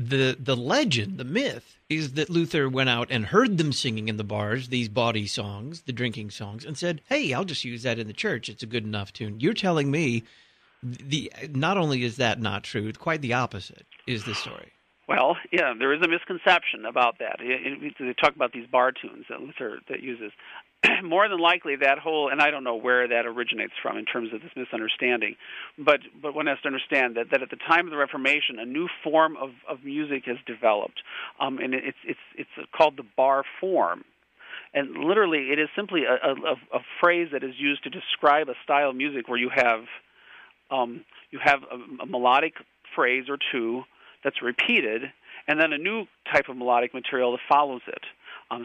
the legend, the myth, is that Luther went out and heard them singing in the bars, these bawdy songs, the drinking songs, and said, hey, I'll just use that in the church. It's a good enough tune. You're telling me not only is that not true, quite the opposite is the story. Well, yeah, there is a misconception about that. They talk about these bar tunes that Luther that uses. More than likely, that whole, and I don't know where that originates from in terms of this misunderstanding, but one has to understand that at the time of the Reformation, a new form of music has developed, and it's called the bar form. And literally, it is simply a phrase that is used to describe a style of music where you have a melodic phrase or two that's repeated, and then a new type of melodic material that follows it.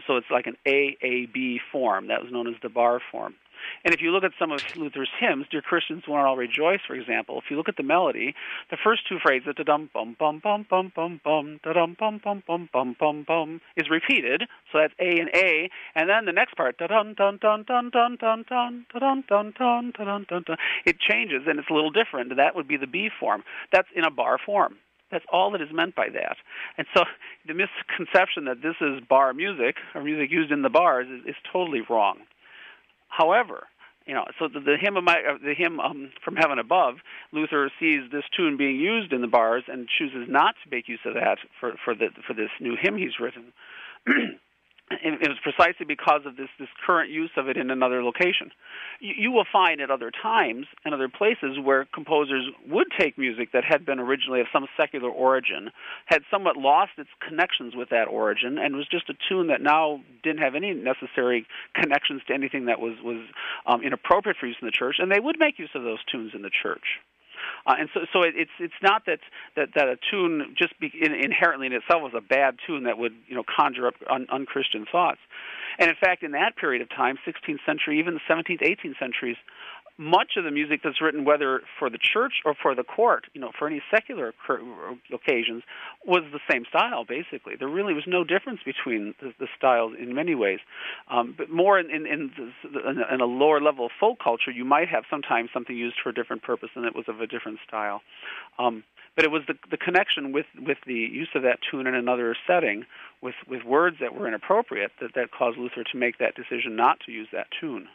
So it's like an A-A-B form. That was known as the bar form. And if you look at some of Luther's hymns, Dear Christians, One and All Rejoice, for example, if you look at the melody, the first two phrases, da-dum-bum-bum-bum-bum-bum, da-dum-bum-bum-bum-bum-bum, is repeated, so that's A and A, and then the next part, da-dun-dun-dun-dun-dun-dun-dun, da-dun-dun-dun-dun-dun-dun, it changes, and it's a little different, and that would be the B form. That's in a bar form. That's all that is meant by that. And so the misconception that this is bar music, or music used in the bars, is totally wrong. However, so the hymn From Heaven Above, Luther sees this tune being used in the bars and chooses not to make use of that for this new hymn he's written. It was precisely because of this current use of it in another location. You will find at other times and other places where composers would take music that had been originally of some secular origin, had somewhat lost its connections with that origin, and was just a tune that now didn't have any necessary connections to anything that was inappropriate for use in the church, and they would make use of those tunes in the church. And so it's not that a tune just inherently in itself was a bad tune that would conjure up unchristian thoughts. And in fact, in that period of time, 16th century, even the 17th, 18th centuries, much of the music that's written, whether for the church or for the court, for any secular occasions, was the same style, basically. There really was no difference between the styles in many ways. But more in a lower level of folk culture, you might have sometimes something used for a different purpose and it was of a different style. But it was the connection with the use of that tune in another setting with words that were inappropriate that caused Luther to make that decision not to use that tune.